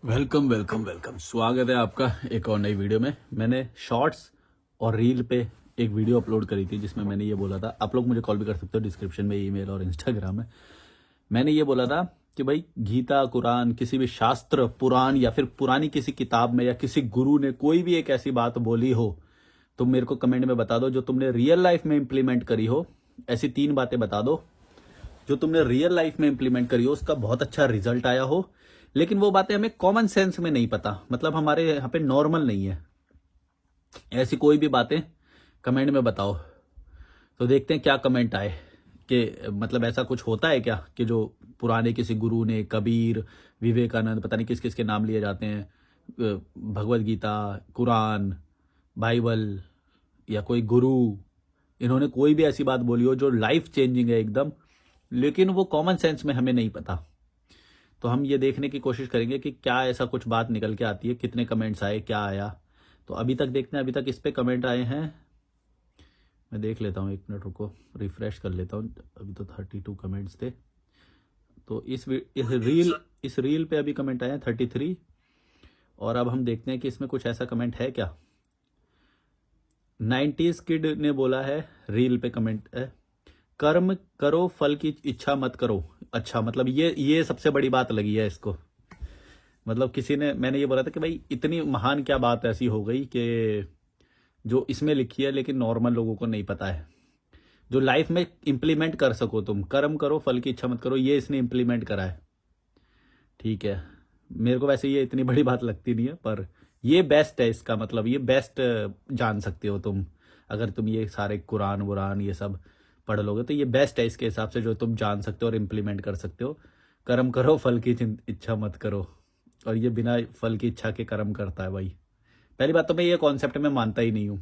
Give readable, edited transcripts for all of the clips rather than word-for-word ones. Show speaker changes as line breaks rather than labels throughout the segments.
Welcome welcome welcome, स्वागत है आपका एक और नई वीडियो में। मैंने शॉर्ट्स और रील पे एक वीडियो अपलोड करी थी जिसमें मैंने ये बोला था, आप लोग मुझे कॉल भी कर सकते हो, डिस्क्रिप्शन में ईमेल और इंस्टाग्राम है। मैंने ये बोला था कि भाई गीता, कुरान, किसी भी शास्त्र, पुराण या फिर पुरानी किसी किताब में या किसी गुरु ने कोई भी एक ऐसी बात बोली हो तो मेरे को कमेंट में बता दो जो तुमने रियल लाइफ में इंप्लीमेंट करी हो। ऐसी 3 बातें बता दो जो तुमने रियल लाइफ में इंप्लीमेंट करी हो, उसका बहुत अच्छा रिजल्ट आया हो, लेकिन वो बातें हमें कॉमन सेंस में नहीं पता, मतलब हमारे यहाँ पे नॉर्मल नहीं है। ऐसी कोई भी बातें कमेंट में बताओ तो देखते हैं क्या कमेंट आए। कि मतलब ऐसा कुछ होता है क्या कि जो पुराने किसी गुरु ने, कबीर, विवेकानंद, पता नहीं किस किस के नाम लिए जाते हैं, भगवत गीता, कुरान, बाइबल या कोई गुरु, इन्होंने कोई भी ऐसी बात बोली हो जो लाइफ चेंजिंग है एकदम, लेकिन वो कॉमन सेंस में हमें नहीं पता। तो हम ये देखने की कोशिश करेंगे कि क्या ऐसा कुछ बात निकल के आती है, कितने कमेंट्स आए, क्या आया। तो अभी तक देखते हैं, अभी तक इस पे कमेंट आए हैं। मैं देख लेता हूँ, 1 मिनट रुको, रिफ्रेश कर लेता हूँ। अभी तो 32 कमेंट्स थे। तो इस रील पे अभी कमेंट आए हैं 33। और अब हम देखते हैं कि इसमें कुछ ऐसा कमेंट है क्या। 90s किड ने बोला है, रील पे कमेंट है, कर्म करो फल की इच्छा मत करो। अच्छा, मतलब ये सबसे बड़ी बात लगी है इसको। मतलब किसी ने, मैंने ये बोला था कि भाई इतनी महान क्या बात ऐसी हो गई कि जो इसमें लिखी है लेकिन नॉर्मल लोगों को नहीं पता है, जो लाइफ में इंप्लीमेंट कर सको तुम। कर्म करो फल की इच्छा मत करो, ये इसने इंप्लीमेंट करा है। ठीक है, मेरे को वैसे ये इतनी बड़ी बात लगती नहीं है, पर ये बेस्ट है इसका, मतलब ये बेस्ट जान सकते हो तुम। अगर तुम ये सारे कुरान वुरान ये सब पढ़ लोगे तो ये बेस्ट है इसके हिसाब से, जो तुम जान सकते हो और इम्प्लीमेंट कर सकते हो। कर्म करो फल की इच्छा मत करो, और ये बिना फल की इच्छा के कर्म करता है भाई। पहली बात तो मैं ये कॉन्सेप्ट में मानता ही नहीं हूँ।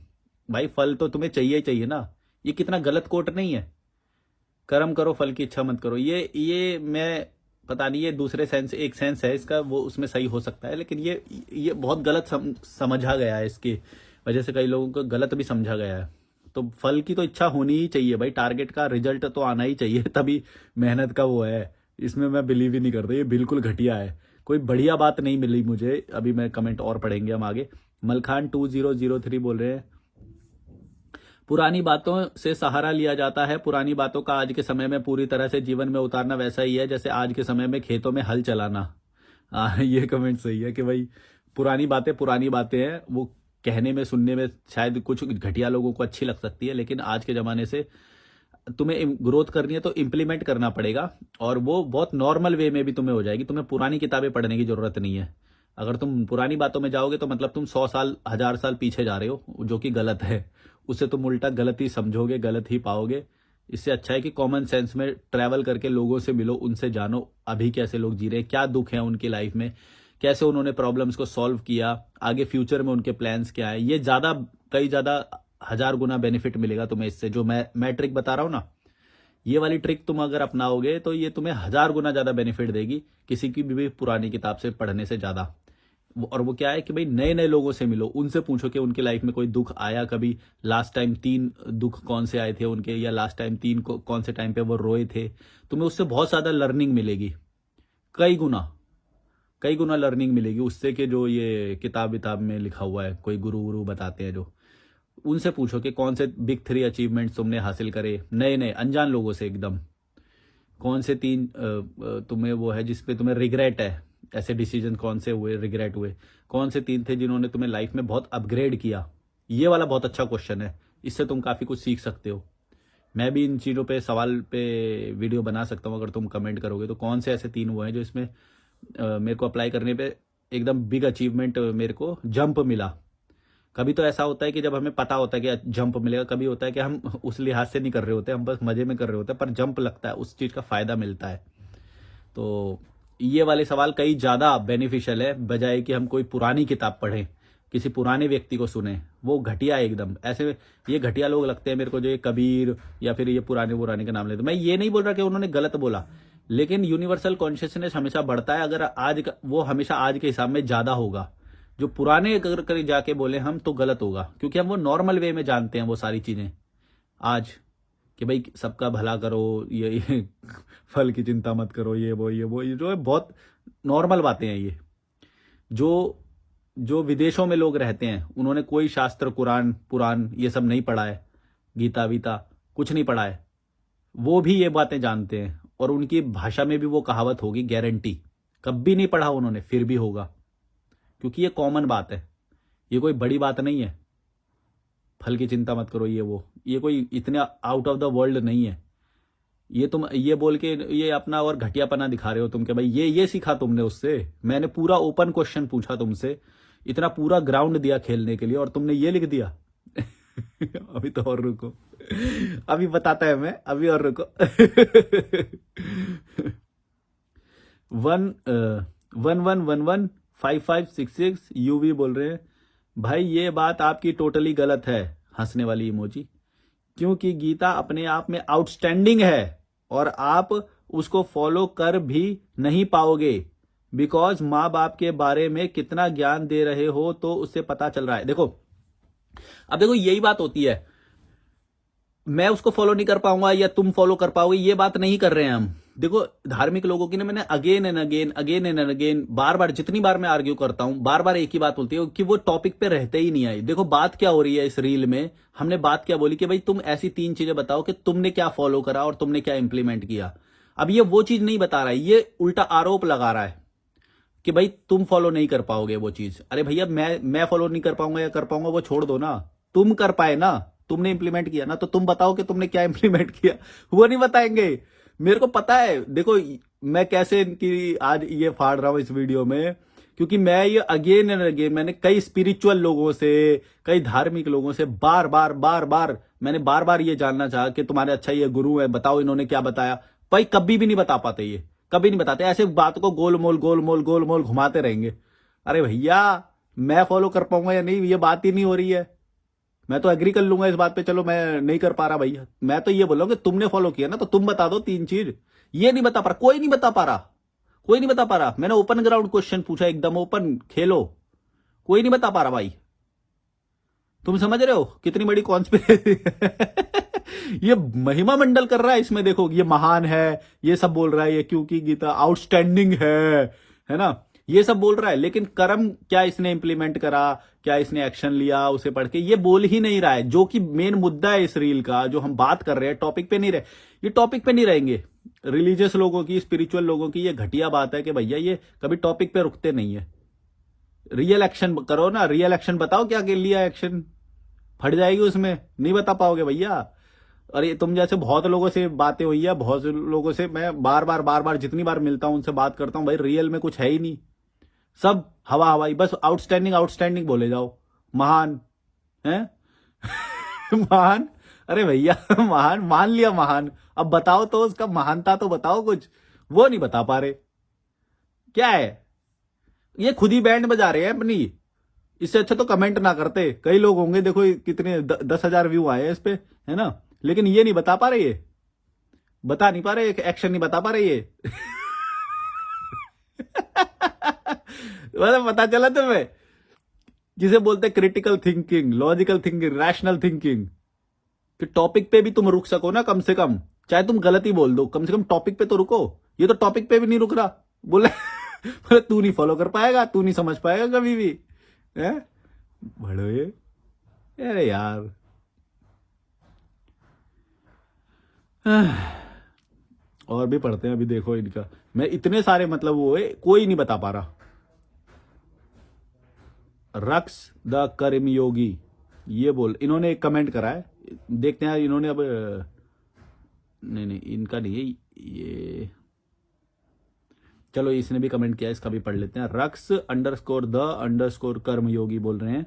भाई फल तो तुम्हें चाहिए ही चाहिए ना। ये कितना गलत कोट नहीं है, कर्म करो फल की इच्छा मत करो। ये मैं पता नहीं, ये दूसरे सेंस, एक सेंस है इसका, वो उसमें सही हो सकता है, लेकिन ये बहुत गलत समझा गया है। इसकी वजह से कई लोगों को गलत भी समझा गया है। तो फल की तो इच्छा होनी ही चाहिए भाई, टारगेट का रिजल्ट तो आना ही चाहिए, तभी मेहनत का वो है। इसमें मैं बिलीव ही नहीं करता, ये बिल्कुल घटिया है। कोई बढ़िया बात नहीं मिली मुझे। अभी मैं कमेंट और पढ़ेंगे हम आगे। मलखान 2003 बोल रहे हैं, पुरानी बातों से सहारा लिया जाता है, पुरानी बातों का आज के समय में पूरी तरह से जीवन में उतारना वैसा ही है जैसे आज के समय में खेतों में हल चलाना। ये कमेंट सही है कि भाई पुरानी बातें हैं, वो कहने में, सुनने में शायद कुछ घटिया लोगों को अच्छी लग सकती है, लेकिन आज के ज़माने से तुम्हें ग्रोथ करनी है तो इम्प्लीमेंट करना पड़ेगा, और वो बहुत नॉर्मल वे में भी तुम्हें हो जाएगी। तुम्हें पुरानी किताबें पढ़ने की ज़रूरत नहीं है। अगर तुम पुरानी बातों में जाओगे तो मतलब तुम 100 साल, 1000 साल पीछे जा रहे हो, जो कि गलत है। उससे तुम उल्टा गलत ही समझोगे, गलत ही पाओगे। इससे अच्छा है कि कॉमन सेंस में ट्रैवल करके लोगों से मिलो, उनसे जानो अभी कैसे लोग जी रहे हैं, क्या दुख है उनकी लाइफ में, कैसे उन्होंने प्रॉब्लम्स को सॉल्व किया, आगे फ्यूचर में उनके प्लान्स क्या है। ये ज़्यादा, कई ज़्यादा, 1000 गुना बेनिफिट मिलेगा तुम्हें इससे। जो मैं ट्रिक बता रहा हूँ ना, ये वाली ट्रिक तुम अगर अपनाओगे तो ये तुम्हें 1000 गुना ज़्यादा बेनिफिट देगी किसी की भी पुरानी किताब से पढ़ने से ज़्यादा। और वो क्या है कि भाई नए नए लोगों से मिलो, उनसे पूछो कि उनकी लाइफ में कोई दुख आया कभी, लास्ट टाइम 3 दुख कौन से आए थे उनके, या लास्ट टाइम कौन से टाइम पे वो रोए थे। तुम्हें उससे बहुत ज़्यादा लर्निंग मिलेगी, कई गुना, कई गुना लर्निंग मिलेगी उससे, कि जो ये किताब विताब में लिखा हुआ है, कोई गुरु वुरु बताते हैं जो, उनसे पूछो कि कौन से बिग 3 अचीवमेंट्स तुमने हासिल करे, नए नए अनजान लोगों से एकदम। कौन से 3 तुम्हें वो है जिसपे तुम्हें रिग्रेट है, ऐसे डिसीजन कौन से हुए, रिग्रेट हुए। कौन से 3 थे जिन्होंने तुम्हें लाइफ में बहुत अपग्रेड किया। ये वाला बहुत अच्छा क्वेश्चन है, इससे तुम काफ़ी कुछ सीख सकते हो। मैं भी इन चीज़ों पे, सवाल पे वीडियो बना सकता हूँ अगर तुम कमेंट करोगे तो। कौन से ऐसे 3 वो हैं जो इसमें मेरे को अप्लाई करने पे एकदम बिग अचीवमेंट, मेरे को जंप मिला। कभी तो ऐसा होता है कि जब हमें पता होता है कि जंप मिलेगा, कभी होता है कि हम उस लिहाज से नहीं कर रहे होते, हम बस मजे में कर रहे होते हैं, पर जंप लगता है, उस चीज़ का फायदा मिलता है। तो ये वाले सवाल कई ज़्यादा बेनिफिशियल है, बजाय कि हम कोई पुरानी किताब पढ़ें, किसी पुराने व्यक्ति को सुने। वो घटिया है एकदम। ऐसे ये घटिया लोग लगते हैं मेरे को, जो ये कबीर या फिर ये पुराने पुराने का नाम लेते। मैं ये नहीं बोल रहा कि उन्होंने गलत बोला, लेकिन यूनिवर्सल कॉन्शियसनेस हमेशा बढ़ता है। अगर वो हमेशा आज के हिसाब में ज़्यादा होगा। जो पुराने अगर कहीं जाके बोले हम तो गलत होगा, क्योंकि हम वो नॉर्मल वे में जानते हैं वो सारी चीज़ें आज, कि भाई सबका भला करो, ये फल की चिंता मत करो, ये वो ये जो है बहुत नॉर्मल बातें हैं ये। जो जो विदेशों में लोग रहते हैं उन्होंने कोई शास्त्र, कुरान पुराण ये सब नहीं पढ़ा है, गीता वीता कुछ नहीं पढ़ा है, वो भी ये बातें जानते हैं और उनकी भाषा में भी वो कहावत होगी, गारंटी। कभी नहीं पढ़ा उन्होंने, फिर भी होगा, क्योंकि ये कॉमन बात है, ये कोई बड़ी बात नहीं है। फल की चिंता मत करो, ये कोई इतने आउट ऑफ द वर्ल्ड नहीं है। ये तुम ये बोल के ये अपना और घटियापना दिखा रहे हो तुम कि भाई ये सीखा तुमने उससे। मैंने पूरा ओपन क्वेश्चन पूछा तुमसे, इतना पूरा ग्राउंड दिया खेलने के लिए और तुमने ये लिख दिया। अभी तो और रुको, अभी बताता है मैं, अभी और रुको। 11115566 यूवी बोल रहे हैं, भाई ये बात आपकी टोटली गलत है, हंसने वाली इमोजी, क्योंकि गीता अपने आप में आउटस्टैंडिंग है और आप उसको फॉलो कर भी नहीं पाओगे, बिकॉज माँ बाप के बारे में कितना ज्ञान दे रहे हो तो उससे पता चल रहा है। देखो, अब देखो यही बात होती है, मैं उसको फॉलो नहीं कर पाऊंगा या तुम फॉलो कर पाओगे, ये बात नहीं कर रहे हैं हम। देखो धार्मिक लोगों की ना, मैंने अगेन एंड अगेन बार बार, जितनी बार मैं आर्ग्यू करता हूं, बार बार एक ही बात बोलती है कि वो टॉपिक पे रहते ही नहीं आई। देखो बात क्या हो रही है इस रील में, हमने बात क्या बोली कि भाई तुम ऐसी 3 चीजें बताओ कि तुमने क्या फॉलो करा और तुमने क्या इंप्लीमेंट किया। अब ये वो चीज नहीं बता रहा है, ये उल्टा आरोप लगा रहा है कि भाई तुम फॉलो नहीं कर पाओगे वो चीज। अरे भैया मैं फॉलो नहीं कर पाऊंगा या कर पाऊंगा वो छोड़ दो ना, तुम कर पाए ना, तुमने इंप्लीमेंट किया ना, तो तुम बताओ कि तुमने क्या इंप्लीमेंट किया। वो नहीं बताएंगे, मेरे को पता है। देखो मैं कैसे इनकी आज ये फाड़ रहा हूं इस वीडियो में, क्योंकि मैं ये अगेन एंड अगेन, मैंने कई स्पिरिचुअल लोगों से, कई धार्मिक लोगों से बार बार मैंने बार बार ये जानना चाहा कि तुम्हारे अच्छा ये गुरु है, बताओ इन्होंने क्या बताया। भाई कभी भी नहीं बता पाते, ये कभी नहीं बताते, ऐसे बात को गोल मोल घुमाते रहेंगे। अरे भैया मैं फॉलो कर पाऊंगा या नहीं, ये बात ही नहीं हो रही है। मैं तो एग्री कर लूंगा इस बात पे, चलो मैं नहीं कर पा रहा भैया, मैं तो ये बोल रहा हूं कि तुमने फॉलो किया ना, तो तुम बता दो 3 चीज। ये नहीं बता पा रहा, कोई नहीं बता पा रहा, कोई नहीं बता पा रहा। मैंने ओपन ग्राउंड क्वेश्चन पूछा, एकदम ओपन खेलो, कोई नहीं बता पा रहा भाई। तुम समझ रहे हो कितनी बड़ी कॉन्स्पिरेसी। ये महिमा मंडल कर रहा है इसमें, देखो ये महान है, ये सब बोल रहा है, ये क्योंकि गीता आउटस्टैंडिंग है ना, ये सब बोल रहा है। लेकिन कर्म क्या इसने इंप्लीमेंट करा, क्या इसने एक्शन लिया उसे पढ़ के, ये बोल ही नहीं रहा है। जो कि मेन मुद्दा है इस रील का, जो हम बात कर रहे हैं, टॉपिक पे नहीं रहे, ये टॉपिक पे नहीं रहेंगे। रिलीजियस लोगों की, स्पिरिचुअल लोगों की ये घटिया बात है कि भैया ये कभी टॉपिक पे रुकते नहीं है। रियल एक्शन करो ना, रियल एक्शन बताओ क्या के लिया एक्शन, फट जाएगी उसमें, नहीं बता पाओगे भैया। और ये तुम जैसे बहुत लोगों से बातें हुई है, बहुत से लोगों से मैं बार बार जितनी बार मिलता हूं उनसे बात करता हूं, भाई रियल में कुछ है ही नहीं, सब हवा हवाई, बस आउटस्टैंडिंग बोले जाओ, महान है। महान, अरे भैया महान मान लिया, महान, अब बताओ तो उसका महानता तो बताओ कुछ, वो नहीं बता पा रहे। क्या है ये, खुद ही बैंड बजा रहे हैं अपनी, इससे अच्छा तो कमेंट ना करते। कई लोग होंगे, देखो कितने 10,000 व्यू आए हैं इस पे, है ना, लेकिन ये नहीं बता पा रहे, ये बता नहीं पा रहे, एक्शन नहीं बता पा रहे ये। मतलब पता चला तुम्हें, जिसे बोलते हैं critical thinking, logical thinking, rational thinking, कि टॉपिक पे भी तुम रुक सको ना कम से कम, चाहे तुम गलत ही बोल दो, कम से कम टॉपिक पे तो रुको। ये तो टॉपिक पे भी नहीं रुक रहा, बोले बोले तू नहीं फॉलो कर पाएगा, तू नहीं समझ पाएगा कभी भी, है बड़ो ये। अरे यार और भी पढ़ते हैं, अभी देखो इनका, मैं इतने सारे मतलब वो है, कोई नहीं बता पा रहा। रक्स द कर्मयोगी ये बोल, इन्होंने एक कमेंट करा है, देखते हैं इन्होंने अब, नहीं इनका नहीं है ये, चलो इसने भी कमेंट किया, इसका भी पढ़ लेते हैं। रक्स _द_ कर्मयोगी बोल रहे हैं,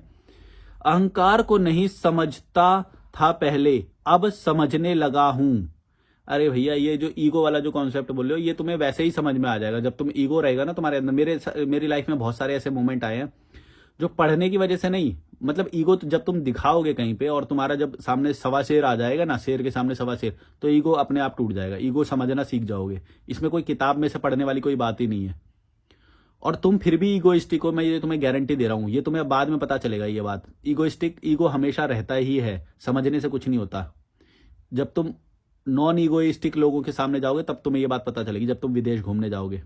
अहंकार को नहीं समझता था पहले, अब समझने लगा हूं। अरे भैया ये जो ईगो वाला जो कॉन्सेप्ट बोल रहे हो, ये तुम्हें वैसे ही समझ में आ जाएगा जब तुम ईगो रहेगा ना तुम्हारे अंदर। मेरी लाइफ में बहुत सारे ऐसे मोमेंट आए हैं जो पढ़ने की वजह से नहीं, मतलब ईगो तो जब तुम दिखाओगे कहीं पे और तुम्हारा जब सामने सवा शेर आ जाएगा ना, शेर के सामने सवा शेर, तो ईगो अपने आप टूट जाएगा, ईगो समझना सीख जाओगे। इसमें कोई किताब में से पढ़ने वाली कोई बात ही नहीं है। और तुम फिर भी ईगोइस्टिक हो, मैं ये तुम्हें गारंटी दे रहा हूं, ये तुम्हें बाद में पता चलेगा ये बात। ईगो हमेशा रहता ही है, समझने से कुछ नहीं होता। जब तुम नॉन ईगोइस्टिक लोगों के सामने जाओगे तब तुम्हें ये बात पता चलेगी, जब तुम विदेश घूमने जाओगे।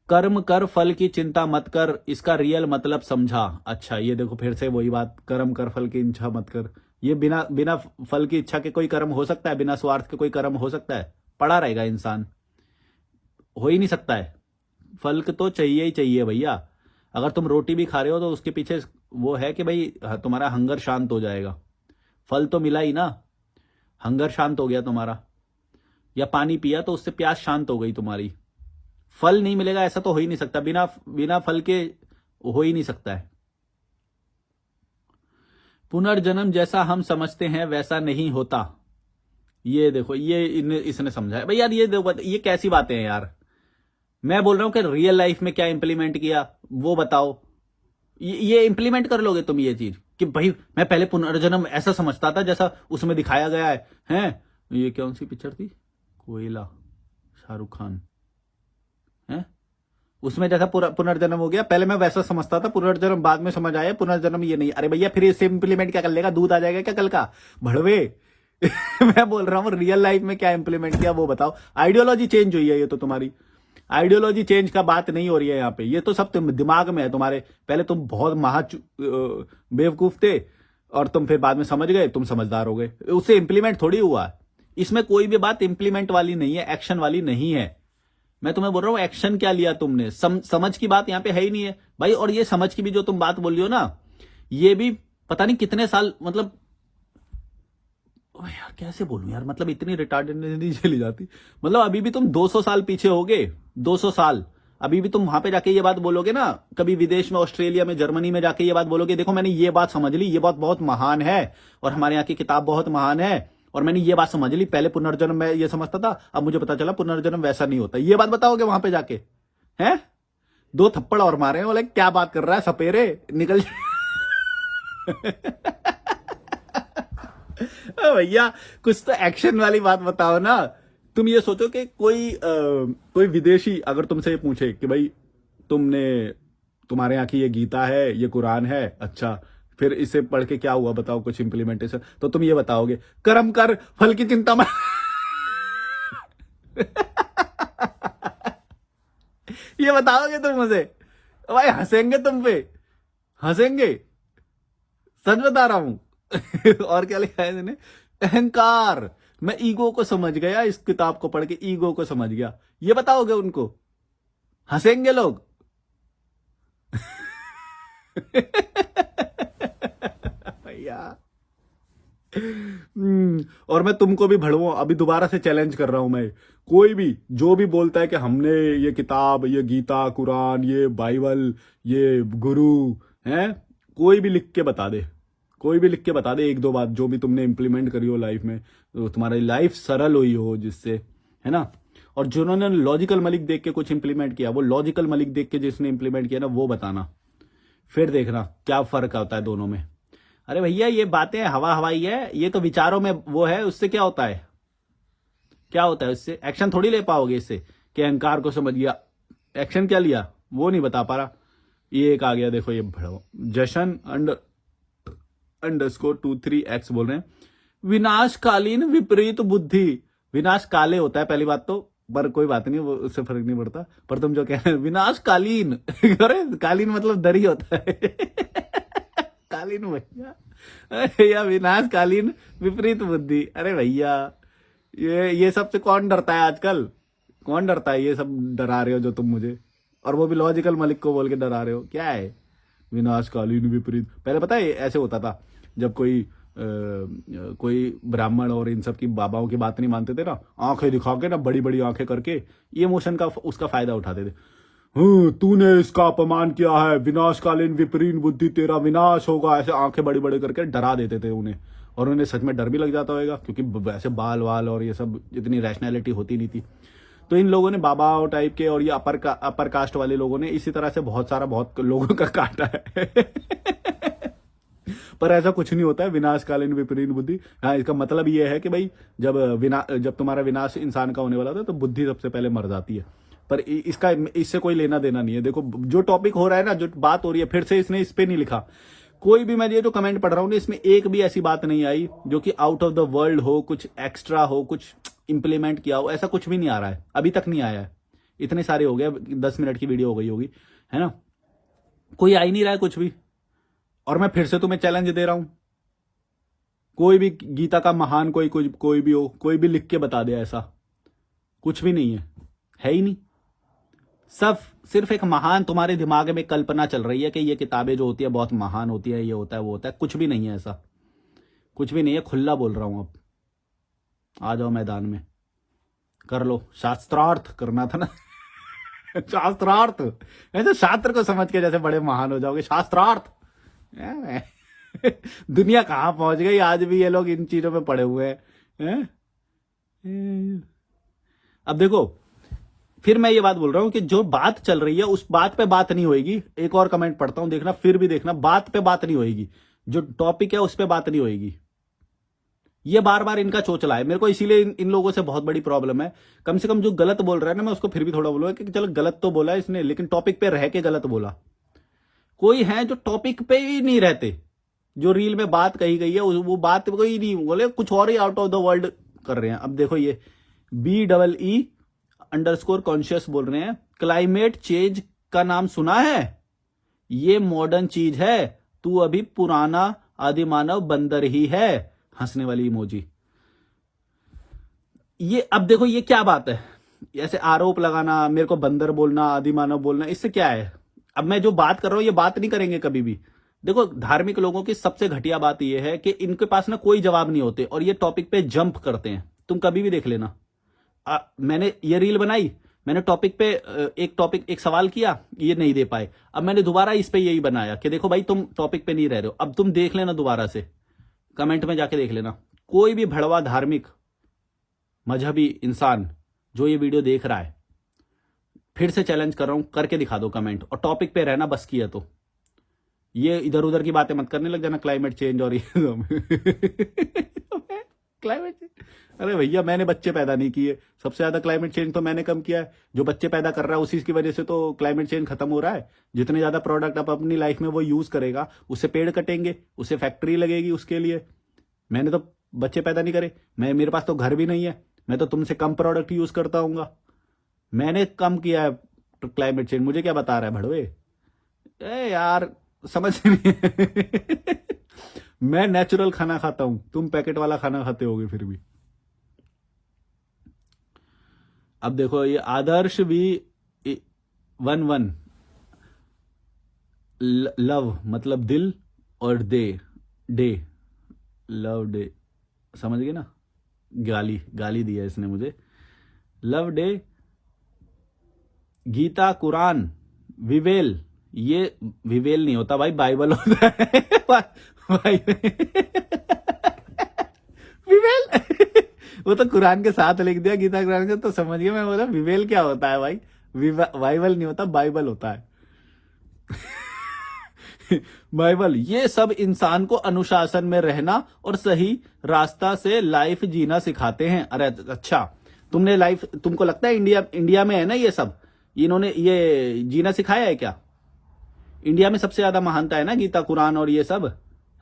कर्म कर फल की चिंता मत कर, इसका रियल मतलब समझा। अच्छा ये देखो फिर से वही बात, कर्म कर फल की इच्छा मत कर। ये बिना बिना फल की इच्छा के कोई कर्म हो सकता है? बिना स्वार्थ के कोई कर्म हो सकता है? पड़ा रहेगा इंसान, हो ही नहीं सकता है। फल तो चाहिए ही चाहिए भैया। अगर तुम रोटी भी खा रहे हो तो उसके पीछे वो है कि भाई तुम्हारा हंगर शांत हो जाएगा। फल तो मिला ही ना, हंगर शांत हो गया तुम्हारा। या पानी पिया तो उससे प्यास शांत हो गई तुम्हारी। फल नहीं मिलेगा ऐसा तो हो ही नहीं सकता, बिना बिना फल के हो ही नहीं सकता है। पुनर्जन्म जैसा हम समझते हैं वैसा नहीं होता। ये देखो ये इसने समझा है भाई यार। ये देखो ये कैसी बातें हैं यार। मैं बोल रहा हूं कि रियल लाइफ में क्या इंप्लीमेंट किया वो बताओ। ये इंप्लीमेंट कर लोगे तुम ये चीज कि भाई मैं पहले पुनर्जन्म ऐसा समझता था जैसा उसमें दिखाया गया है? हैं? ये कौन सी पिक्चर थी? कोयला, शाहरुख खान है उसमें, जैसा पुनर्जन्म हो गया। पहले मैं वैसा समझता था पुनर्जन्म, बाद में समझ आया पुनर्जन्म ये नहीं। अरे भैया फिर इससे इंप्लीमेंट क्या कर लेगा? दूध आ जाएगा क्या कल का? भड़वे। मैं बोल रहा हूँ रियल लाइफ में क्या इंप्लीमेंट किया वो बताओ। आइडियोलॉजी चेंज हुई है ये तो तुम्हारी। आइडियोलॉजी चेंज का बात नहीं हो रही है यहाँ पे, ये तो सब तुम दिमाग में है तुम्हारे। पहले तुम बहुत बेवकूफ थे और तुम फिर बाद में समझ गए, तुम समझदार हो गए। उससे इंप्लीमेंट थोड़ी हुआ। इसमें कोई भी बात इंप्लीमेंट वाली नहीं है, एक्शन वाली नहीं है। मैं तुम्हें बोल रहा हूं एक्शन क्या लिया तुमने, समझ की बात यहां पे है ही नहीं है भाई। और ये समझ की भी जो तुम बात बोल रही हो ना, ये भी पता नहीं कितने साल, मतलब यार कैसे बोलूं यार, मतलब इतनी रिटार्डेड नहीं चली जाती। मतलब अभी भी तुम 200 साल पीछे होगे, 200 साल। अभी भी तुम वहां पे जाके ये बात बोलोगे ना, कभी विदेश में, ऑस्ट्रेलिया में, जर्मनी में जाके ये बात बोलोगे, देखो मैंने ये बात समझ ली, ये बात बहुत महान है और हमारे यहाँ की किताब बहुत महान है और मैंने ये बात समझ ली। पहले पुनर्जन्म मैं ये समझता था, अब मुझे पता चला पुनर्जन्म वैसा नहीं होता। ये बात बताओगे वहां पे जाके? हैं? 2 थप्पड़ और मारे, बोले क्या बात कर रहा है सपेरे, निकल। भैया कुछ तो एक्शन वाली बात बताओ ना। तुम ये सोचो कि कोई विदेशी अगर तुमसे ये पूछे कि भाई तुमने, तुम्हारे यहाँ की ये गीता है, ये कुरान है, अच्छा फिर इसे पढ़ के क्या हुआ बताओ, कुछ इंप्लीमेंटेशन, तो तुम ये बताओगे कर्म कर फल की चिंता मत। ये बताओगे तुम मुझे? भाई हंसेंगे तुम पे, हंसेंगे, सच बता रहा हूं। और क्या लिखा है इन्होंने? अहंकार। मैं ईगो को समझ गया, इस किताब को पढ़ के ईगो को समझ गया। ये बताओगे उनको? हंसेंगे लोग। भैया और मैं तुमको भी भड़वूं, अभी दोबारा से चैलेंज कर रहा हूं मैं। कोई भी जो भी बोलता है कि हमने ये किताब, ये गीता, कुरान, ये बाइबल, ये गुरु है, कोई भी लिख के बता दे, कोई भी लिख के बता दे 1-2 बात जो भी तुमने इंप्लीमेंट करी हो लाइफ में, तो तुम्हारी लाइफ सरल हुई हो जिससे, है ना। और जिन्होंने लॉजिकल मलिक देख के कुछ इंप्लीमेंट किया, वो लॉजिकल मलिक देख के जिसने इंप्लीमेंट किया ना, वो बताना, फिर देखना क्या फर्क आता है दोनों में। अरे भैया ये बातें हवा हवाई है, ये तो विचारों में वो है, उससे क्या होता है? क्या होता है उससे? एक्शन थोड़ी ले पाओगे इससे कि अहंकार को समझ गया, एक्शन क्या लिया वो नहीं बता पा रहा। ये एक आ गया देखो, ये भड़ो जशन _23x बोल रहे हैं, विनाशकालीन विपरीत बुद्धि। विनाश काले होता है पहली बात तो, पर कोई बात नहीं, वो उससे फर्क नहीं पड़ता। पर तुम जो कह रहे हैं विनाशकालीन, अरे कालीन मतलब दरी होता है। कालीन भैया, या विनाशकालीन विपरीत बुद्धि। अरे भैया ये सब से कौन डरता है आजकल? कौन डरता है? ये सब डरा रहे हो जो तुम मुझे, और वो भी लॉजिकल मलिक को बोल के डरा रहे हो। क्या है विनाशकालीन विपरीत? पहले पता है ऐसे होता था, जब कोई ब्राह्मण और इन सब की बाबाओं की बात नहीं मानते थे ना, आंखें दिखा के ना, बड़ी बड़ी आंखें करके, ये मोशन का उसका फायदा उठाते थे। तूने इसका अपमान किया है, विनाशकालीन विपरीत बुद्धि, तेरा विनाश होगा, ऐसे आंखें बड़ी बड़ी करके डरा देते थे उन्हें। और उन्हें सच में डर भी लग जाता होगा, क्योंकि वैसे बाल वाल और ये सब इतनी रैशनैलिटी होती नहीं थी। तो इन लोगों ने, बाबा टाइप के और ये अपर कास्ट वाले लोगों ने इसी तरह से बहुत लोगों का काटा है। पर ऐसा कुछ नहीं होता है विनाशकालीन विपरीत बुद्धि। हाँ, इसका मतलब ये है कि भाई जब तुम्हारा विनाश इंसान का होने वाला था तो बुद्धि सबसे पहले मर जाती है। पर इससे कोई लेना देना नहीं है। देखो जो टॉपिक हो रहा है ना, जो बात हो रही है, फिर से इसने इस पे नहीं लिखा कोई भी। मैं ये जो कमेंट पढ़ रहा हूँ ना, इसमें एक भी ऐसी बात नहीं आई जो कि आउट ऑफ द वर्ल्ड हो, कुछ एक्स्ट्रा हो, कुछ इंप्लीमेंट किया हो, ऐसा कुछ भी नहीं आ रहा है, अभी तक नहीं आया है। इतने सारे हो गए, 10 मिनट की वीडियो हो गई होगी, है ना। कोई आ ही नहीं रहा है कुछ भी। और मैं फिर से तुम्हें चैलेंज दे रहा हूं, कोई भी गीता का महान कोई भी हो, कोई भी लिख के बता दे, ऐसा कुछ भी नहीं है ही नहीं। सब सिर्फ एक महान तुम्हारे दिमाग में कल्पना चल रही है कि ये किताबें जो होती है बहुत महान होती है, ये होता है वो होता है, कुछ भी नहीं है ऐसा, कुछ भी नहीं है। खुला बोल रहा हूं, अब आ जाओ मैदान में, कर लो। शास्त्रार्थ करना था ना शास्त्रार्थ, ऐसे शास्त्र को समझ के जैसे बड़े महान हो जाओगे, शास्त्रार्थ। दुनिया कहां पहुंच गई, आज भी ये लोग इन चीजों में पड़े हुए हैं। अब देखो, फिर मैं ये बात बोल रहा हूं कि जो बात चल रही है उस बात पे बात नहीं होएगी। एक और कमेंट पढ़ता हूं, देखना, फिर भी देखना, बात पे बात नहीं होएगी, जो टॉपिक है उस पे बात नहीं होएगी। ये बार बार इनका चोचला है मेरे को, इसीलिए इन लोगों से बहुत बड़ी प्रॉब्लम है। कम से कम जो गलत बोल रहा है ना, मैं उसको फिर भी थोड़ा बोलूंगा कि चलो गलत तो बोला इसने, लेकिन टॉपिक पे रह के गलत बोला। कोई है जो टॉपिक पे ही नहीं रहते, जो रील में बात कही गई है वो बात कोई नहीं बोले, कुछ और ही आउट ऑफ द वर्ल्ड कर रहे हैं। अब देखो, ये BEE_कॉन्शियस बोल रहे हैं, क्लाइमेट चेंज का नाम सुना है, ये मॉडर्न चीज है, तू अभी पुराना आदिमानव बंदर ही है, हंसने वाली इमोजी। ये अब देखो, ये क्या बात है, ऐसे आरोप लगाना, मेरे को बंदर बोलना, आदिमानव बोलना, इससे क्या है। अब मैं जो बात कर रहा हूं ये बात नहीं करेंगे कभी भी। देखो, धार्मिक लोगों की सबसे घटिया बात यह है कि इनके पास ना कोई जवाब नहीं होते और ये टॉपिक पे जंप करते हैं। तुम कभी भी देख लेना, मैंने ये रील बनाई, मैंने टॉपिक पे एक सवाल किया, ये नहीं दे पाए, अब मैंने दोबारा इस पे यही बनाया कि देखो भाई तुम टॉपिक पे नहीं रह रहे हो। अब तुम देख लेना दोबारा से, कमेंट में जाके देख लेना, कोई भी भड़वा धार्मिक मजहबी इंसान जो ये वीडियो देख रहा है, फिर से चैलेंज कर रहा हूं, करके दिखा दो कमेंट, और टॉपिक पे रहना बस किया तो। ये इधर उधर की बातें मत करने लग जाना, क्लाइमेट चेंज और ये क्लाइमेट चेंज, अरे भैया मैंने बच्चे पैदा नहीं किए, सबसे ज्यादा क्लाइमेट चेंज तो मैंने कम किया है। जो बच्चे पैदा कर रहा है उसी की वजह से तो क्लाइमेट चेंज खत्म हो रहा है। जितने ज्यादा प्रोडक्ट आप अपनी लाइफ में वो यूज करेगा, उससे पेड़ कटेंगे, उससे फैक्ट्री लगेगी उसके लिए। मैंने तो बच्चे पैदा नहीं करे, मेरे पास तो घर भी नहीं है, मैं तो तुमसे कम प्रोडक्ट यूज करता हूंगा, मैंने कम किया है क्लाइमेट चेंज, मुझे क्या बता रहा है भड़वे। यार समझ नहीं मैं नेचुरल खाना खाता हूं, तुम पैकेट वाला खाना खाते होगे फिर भी। अब देखो, ये आदर्श भी 11 लव मतलब दिल, और डे लव डे, समझ गए ना, गाली दी है इसने मुझे। लव डे, गीता, कुरान, विवेल, ये विवेल नहीं होता भाई, बाइबल होता है भाई विवेल वो तो कुरान के साथ लिख दिया, गीता कुरान के, तो समझ गया। मैं बोला विवेल क्या होता है भाई, बाइबल नहीं होता, बाइबल होता है बाइबल। ये सब इंसान को अनुशासन में रहना और सही रास्ता से लाइफ जीना सिखाते हैं। अरे अच्छा, तुमको लगता है इंडिया में है ना ये सब, इन्होंने ये जीना सिखाया है क्या? इंडिया में सबसे ज्यादा महानता है ना गीता कुरान और ये सब,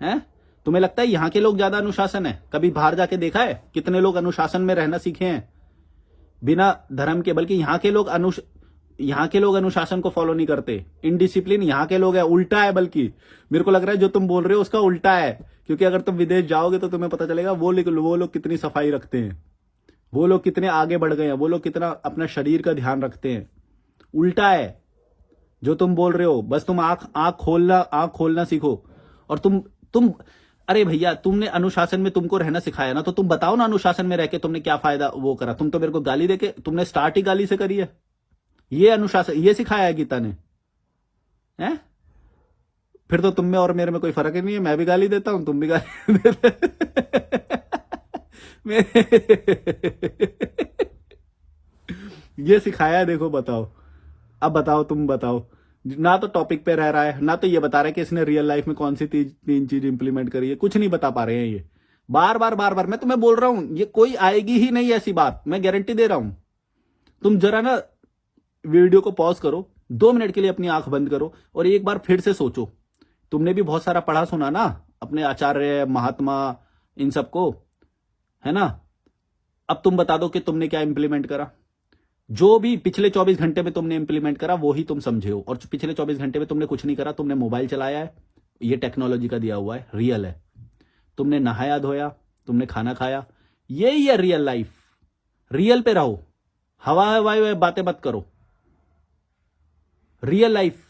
हैं? तुम्हें लगता है यहां के लोग ज्यादा अनुशासन है? कभी बाहर जाके देखा है कितने लोग अनुशासन में रहना सीखे हैं बिना धर्म के? बल्कि यहाँ के लोग अनुशासन को फॉलो नहीं करते, इनडिसिप्लिन यहाँ के लोग है, उल्टा है। बल्कि मेरे को लग रहा है जो तुम बोल रहे हो उसका उल्टा है, क्योंकि अगर तुम विदेश जाओगे तो तुम्हें पता चलेगा वो लोग कितनी सफाई रखते हैं, वो लोग कितने आगे बढ़ गए हैं, वो लोग कितना अपना शरीर का ध्यान रखते हैं। उल्टा है जो तुम बोल रहे हो, बस तुम आंख खोलना सीखो। और तुम अरे भैया, तुमने अनुशासन में तुमको रहना सिखाया ना, तो तुम बताओ ना अनुशासन में रह के तुमने क्या फायदा वो करा। तुम तो मेरे को गाली देके, तुमने स्टार्ट ही गाली से करी है। ये अनुशासन, ये सिखाया है गीता ने, हैं? फिर तो तुम में और मेरे में कोई फर्क ही नहीं है, मैं भी गाली देता हूं, तुम भी गाली देते ये सिखाया है, देखो बताओ। अब बताओ, तुम बताओ, ना तो टॉपिक पे रह रहा है, ना तो ये बता रहा है कि इसने रियल लाइफ में कौन सी तीन चीज इंप्लीमेंट करी है, कुछ नहीं बता पा रहे हैं। ये बार बार मैं तुम्हें बोल रहा हूं, ये कोई आएगी ही नहीं ऐसी बात, मैं गारंटी दे रहा हूं। तुम जरा ना वीडियो को पॉज करो, 2 मिनट के लिए अपनी आंख बंद करो और एक बार फिर से सोचो। तुमने भी बहुत सारा पढ़ा सुना ना अपने आचार्य, महात्मा, इन सबको, है ना? अब तुम बता दो कि तुमने क्या इंप्लीमेंट करा। जो भी पिछले 24 घंटे में तुमने इंप्लीमेंट करा वो ही तुम समझे हो, और पिछले 24 घंटे में तुमने कुछ नहीं करा, तुमने मोबाइल चलाया है, ये टेक्नोलॉजी का दिया हुआ है, रियल है। तुमने नहाया धोया, तुमने खाना खाया, यही है रियल लाइफ। रियल पे रहो, हवा हवाई बातें मत करो। रियल लाइफ,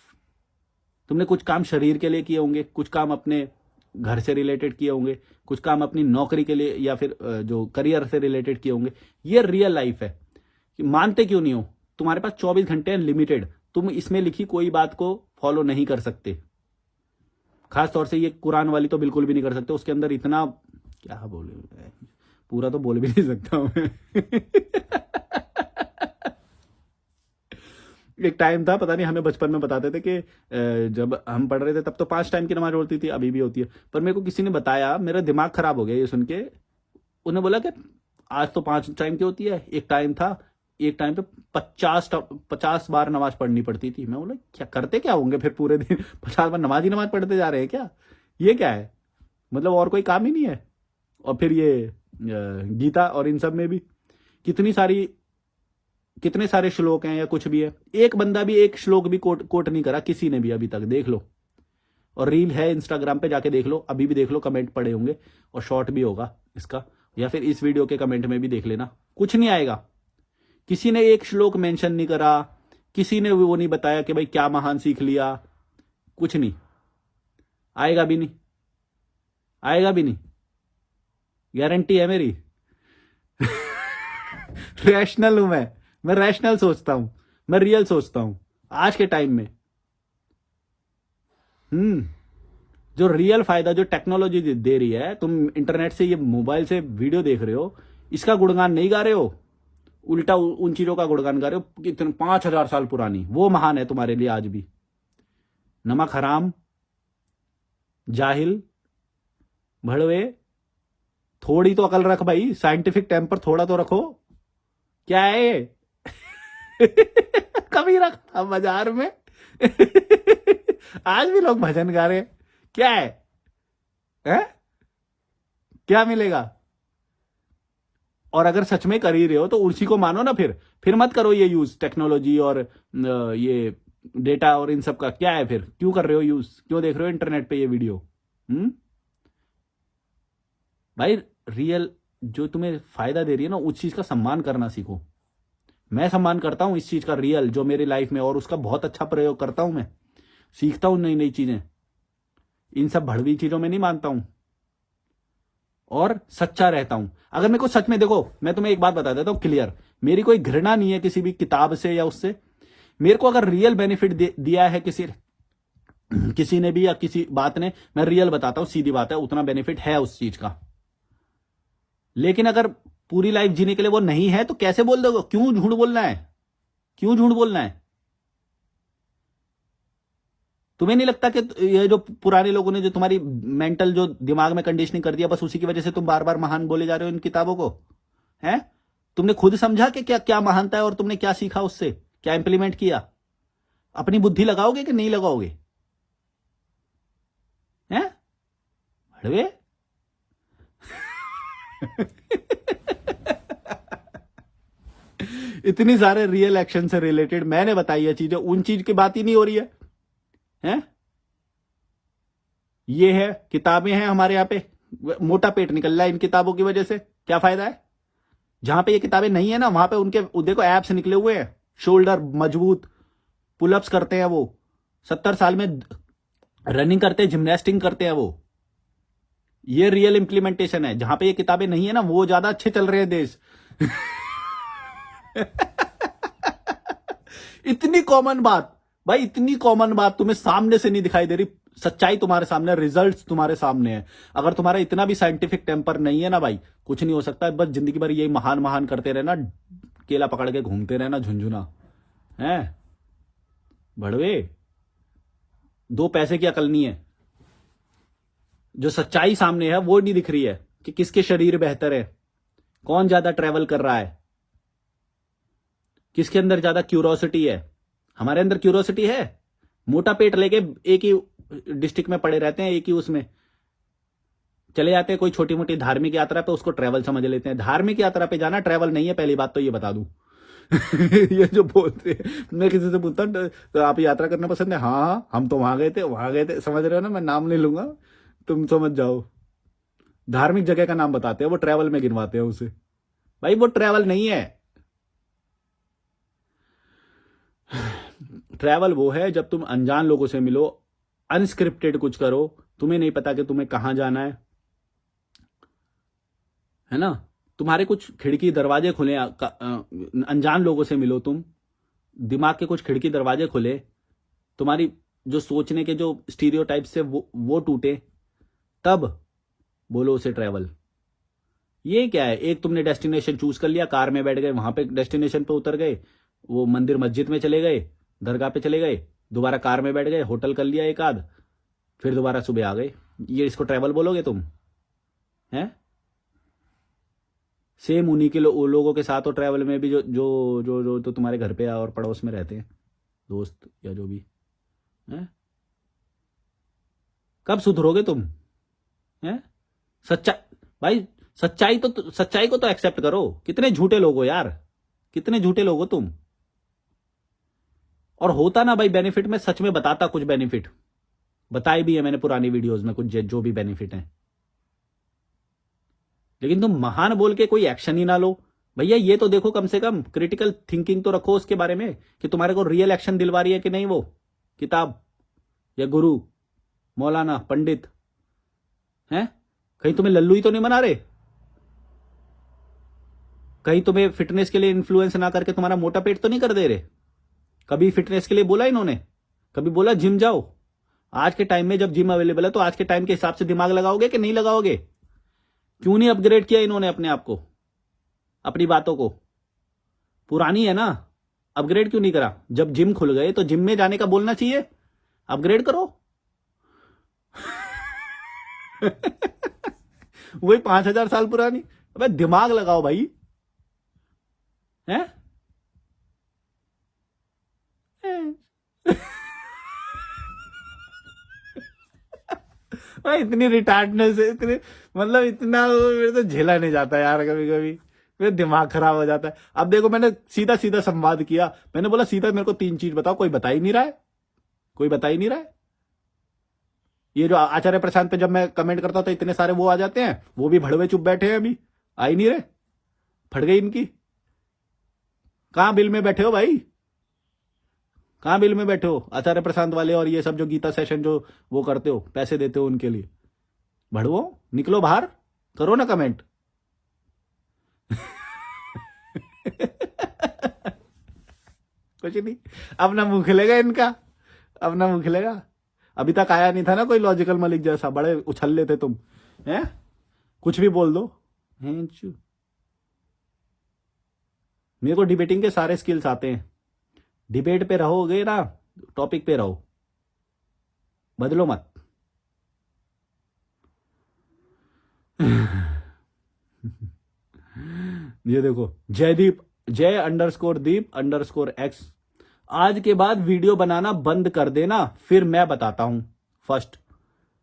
तुमने कुछ काम शरीर के लिए किए होंगे, कुछ काम अपने घर से रिलेटेड किए होंगे, कुछ काम अपनी नौकरी के लिए या फिर जो करियर से रिलेटेड किए होंगे। ये रियल लाइफ है। मानते क्यों नहीं हो? तुम्हारे पास 24 घंटे हैं लिमिटेड, तुम इसमें लिखी कोई बात को फॉलो नहीं कर सकते। खास तौर से ये कुरान वाली तो बिल्कुल भी नहीं कर सकते, उसके अंदर इतना क्या बोले, पूरा तो बोल भी नहीं सकता मैं। एक टाइम था, पता नहीं, हमें बचपन में बताते थे कि जब हम पढ़ रहे थे तब तो 5 टाइम की नमाज होती थी, अभी भी होती है, पर मेरे को किसी ने बताया, मेरा दिमाग खराब हो गया ये सुन के। उन्हें बोला कि आज तो 5 टाइम की होती है, एक टाइम था, एक टाइम पे 50 बार नमाज पढ़नी पड़ती थी। मैं बोला क्या करते क्या होंगे फिर पूरे दिन? 50 बार नमाज ही नमाज पढ़ते जा रहे हैं क्या? ये क्या है? मतलब और कोई काम ही नहीं है? और फिर ये गीता और इन सब में भी कितने सारे श्लोक हैं या कुछ भी है, एक बंदा भी एक श्लोक भी कोट नहीं करा किसी ने भी अभी तक, देख लो। और रील है इंस्टाग्राम पे, जाके देख लो, अभी भी देख लो, कमेंट पड़े होंगे, और शॉर्ट भी होगा इसका, या फिर इस वीडियो के कमेंट में भी देख लेना, कुछ नहीं आएगा। किसी ने एक श्लोक मेंशन नहीं करा, किसी ने वो नहीं बताया कि भाई क्या महान सीख लिया, कुछ नहीं आएगा, भी नहीं आएगा, भी नहीं, गारंटी है मेरी। रैशनल हूं मैं रैशनल सोचता हूं, मैं रियल सोचता हूं आज के टाइम में। जो रियल फायदा जो टेक्नोलॉजी दे रही है, तुम इंटरनेट से, ये मोबाइल से वीडियो देख रहे हो, इसका गुणगान नहीं गा रहे हो, उल्टा उन चीजों का गुणगान गा रहे हो कि 5,000 साल पुरानी, वो महान है तुम्हारे लिए आज भी। नमक हराम, जाहिल, भड़वे, थोड़ी तो अकल रख भाई, साइंटिफिक टेम्पर थोड़ा तो रखो। क्या है ये? कभी रखा बाजार में। आज भी लोग भजन गा रहे हैं, क्या है? क्या मिलेगा? और अगर सच में कर ही रहे हो तो उसी को मानो ना, फिर मत करो ये यूज टेक्नोलॉजी और ये डेटा और इन सब का। क्या है फिर? क्यों कर रहे हो यूज? क्यों देख रहे हो इंटरनेट पे ये वीडियो? भाई रियल जो तुम्हें फायदा दे रही है ना, उस चीज का सम्मान करना सीखो। मैं सम्मान करता हूं इस चीज का, रियल जो मेरी लाइफ में, और उसका बहुत अच्छा प्रयोग करता हूं मैं, सीखता हूं नई नई चीजें, इन सब भड़वी चीजों में नहीं मानता हूं, और सच्चा रहता हूं। अगर मेरे को सच में, देखो मैं तुम्हें एक बात बता देता हूं क्लियर, मेरी कोई घृणा नहीं है किसी भी किताब से या उससे। मेरे को अगर रियल बेनिफिट दिया है किसी ने भी या किसी बात ने, मैं रियल बताता हूं, सीधी बात है, उतना बेनिफिट है उस चीज का। लेकिन अगर पूरी लाइफ जीने के लिए वो नहीं है तो कैसे बोल दोगे? क्यों झूठ बोलना है? क्यों झूठ बोलना है? तुम्हें नहीं लगता कि ये जो पुराने लोगों ने जो तुम्हारी मेंटल जो दिमाग में कंडीशनिंग कर दिया, बस उसी की वजह से तुम बार बार महान बोले जा रहे हो इन किताबों को? हैं? तुमने खुद समझा कि क्या क्या महानता है, और तुमने क्या सीखा उससे, क्या इंप्लीमेंट किया? अपनी बुद्धि लगाओगे कि नहीं लगाओगे? हैं हड़वे? इतनी सारे रियल एक्शन से रिलेटेड मैंने बताई है चीजें, उन चीज की बात ही नहीं हो रही है। हैं? ये है, किताबें हैं हमारे यहाँ पे, मोटा पेट निकल रहा है इन किताबों की वजह से। क्या फायदा है? जहां पे ये किताबें नहीं है ना, वहां पे उनके देखो एप्स निकले हुए हैं, शोल्डर मजबूत, पुलअप्स करते हैं वो, 70 साल में रनिंग करते हैं, जिम्नास्टिक करते हैं वो। ये रियल इंप्लीमेंटेशन है। जहां पे ये किताबें नहीं है ना, वो ज्यादा अच्छे चल रहे हैं देश। इतनी कॉमन बात भाई, इतनी कॉमन बात तुम्हें सामने से नहीं दिखाई दे रही, सच्चाई तुम्हारे सामने, रिजल्ट्स तुम्हारे सामने है। अगर तुम्हारा इतना भी साइंटिफिक टेम्पर नहीं है ना भाई, कुछ नहीं हो सकता। बस जिंदगी भर यही महान महान करते रहना, केला पकड़ के घूमते रहना, झुंझुना है भड़वे। 2 पैसे की अकल नहीं है। जो सच्चाई सामने है वो नहीं दिख रही है कि किसके शरीर बेहतर है, कौन ज्यादा ट्रेवल कर रहा है, किसके अंदर ज्यादा क्यूरोसिटी है। हमारे अंदर क्यूरोसिटी है, मोटा पेट लेके एक ही डिस्ट्रिक्ट में पड़े रहते हैं, एक ही उसमें चले जाते हैं, कोई छोटी मोटी धार्मिक यात्रा पे, उसको ट्रैवल समझ लेते हैं। धार्मिक यात्रा पे जाना ट्रैवल नहीं है, पहली बात तो ये बता दूं। ये जो बोलते हैं, मैं किसी से पूछता हूँ तो आप यात्रा करना पसंद है? हाँ हम तो वहां गए थे, समझ रहे हो ना, मैं नाम नहीं लूंगा, तुम समझ जाओ। धार्मिक जगह का नाम बताते हैं, वो ट्रैवल में गिनवाते हैं उसे। भाई वो ट्रैवल नहीं है। ट्रैवल वो है जब तुम अनजान लोगों से मिलो, अनस्क्रिप्टेड कुछ करो, तुम्हें नहीं पता कि तुम्हें कहां जाना है ना, तुम्हारे कुछ खिड़की दरवाजे खुले, अनजान लोगों से मिलो तुम, दिमाग के कुछ खिड़की दरवाजे खुले, तुम्हारी जो सोचने के जो स्टीरियोटाइप से वो टूटे, तब बोलो उसे ट्रैवल। ये क्या है, एक तुमने डेस्टिनेशन चूज कर लिया, कार में बैठ गए, वहां पे डेस्टिनेशन पे उतर गए, वो मंदिर मस्जिद में चले गए, दरगाह पे चले गए, दोबारा कार में बैठ गए, होटल कर लिया एक आध, फिर दोबारा सुबह आ गए, ये इसको ट्रैवल बोलोगे तुम? हैं? सेम उन्हीं के लोगों के साथ हो ट्रैवल में भी, जो तो तुम्हारे घर पे और पड़ोस में रहते हैं, दोस्त या जो भी हैं। कब सुधरोगे तुम? हैं? सच्चा भाई, सच्चाई को तो एक्सेप्ट करो। कितने झूठे लोग हो यार, कितने झूठे लोग हो तुम। और होता ना भाई बेनिफिट में, सच में बताता, कुछ बेनिफिट बताए भी है मैंने पुरानी वीडियोस में, कुछ जो भी बेनिफिट है, लेकिन तुम महान बोल के कोई एक्शन ही ना लो। भैया ये तो देखो, कम से कम क्रिटिकल थिंकिंग तो रखो उसके बारे में कि तुम्हारे को रियल एक्शन दिलवा रही है कि नहीं वो किताब या गुरु, मौलाना, पंडित हैं। कहीं तुम्हें लल्लू ही तो नहीं बना रहे, कहीं तुम्हें फिटनेस के लिए इन्फ्लुएंस ना करके तुम्हारा मोटा पेट तो नहीं कर दे रहे। कभी फिटनेस के लिए बोला इन्होंने? कभी बोला जिम जाओ? आज के टाइम में जब जिम अवेलेबल है तो आज के टाइम के हिसाब से दिमाग लगाओगे कि नहीं लगाओगे? क्यों नहीं अपग्रेड किया इन्होंने अपने आप को, अपनी बातों को? पुरानी है ना, अपग्रेड क्यों नहीं करा? जब जिम खुल गए तो जिम में जाने का बोलना चाहिए, अपग्रेड करो। वही 5,000 साल पुरानी। अबे दिमाग लगाओ भाई, हैं? भाई इतनी रिटार्डनेस है, इतनी मतलब इतना मेरे तो झेला नहीं जाता यार, कभी कभी मेरा दिमाग खराब हो जाता है। अब देखो मैंने सीधा सीधा संवाद किया, मैंने बोला सीधा मेरे को 3 चीज बताओ, कोई बता ही नहीं रहा है, कोई बता ही नहीं रहा है। ये जो आचार्य प्रशांत पे जब मैं कमेंट करता था इतने सारे वो आ जाते हैं, वो भी भड़वे चुप बैठे हैं, अभी आ ही नहीं रहे, फट गई इनकी। कहां बिल में बैठे हो भाई, कहां बिल में बैठे हो आचार्य प्रशांत वाले, और ये सब जो गीता सेशन जो वो करते हो, पैसे देते हो उनके लिए, भड़वो निकलो बाहर, करो ना कमेंट। कुछ नहीं, अब ना मुंह खिलेगा इनका, अब ना मुंह खिलेगा। अभी तक आया नहीं था ना कोई लॉजिकल मलिक जैसा, बड़े उछल लेते तुम, हैं? कुछ भी बोल दो। मेरे को डिबेटिंग के सारे स्किल्स आते हैं, डिबेट पे रहोगे ना, टॉपिक पे रहो, बदलो मत। ये देखो, जयदीप, जय_दीप_x, आज के बाद वीडियो बनाना बंद कर देना, फिर मैं बताता हूं। फर्स्ट,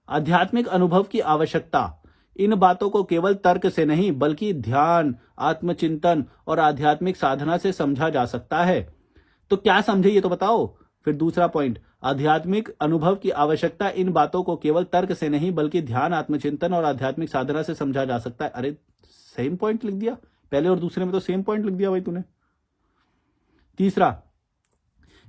आध्यात्मिक अनुभव की आवश्यकता। इन बातों को केवल तर्क से नहीं बल्कि ध्यान, आत्मचिंतन और आध्यात्मिक साधना से समझा जा सकता है। तो क्या समझे ये तो बताओ। फिर दूसरा पॉइंट, आध्यात्मिक अनुभव की आवश्यकता। इन बातों को केवल तर्क से नहीं बल्कि ध्यान, आत्मचिंतन और आध्यात्मिक साधना से समझा जा सकता है। अरे सेम पॉइंट लिख दिया, पहले और दूसरे में तो सेम पॉइंट लिख दिया भाई तूने। तीसरा,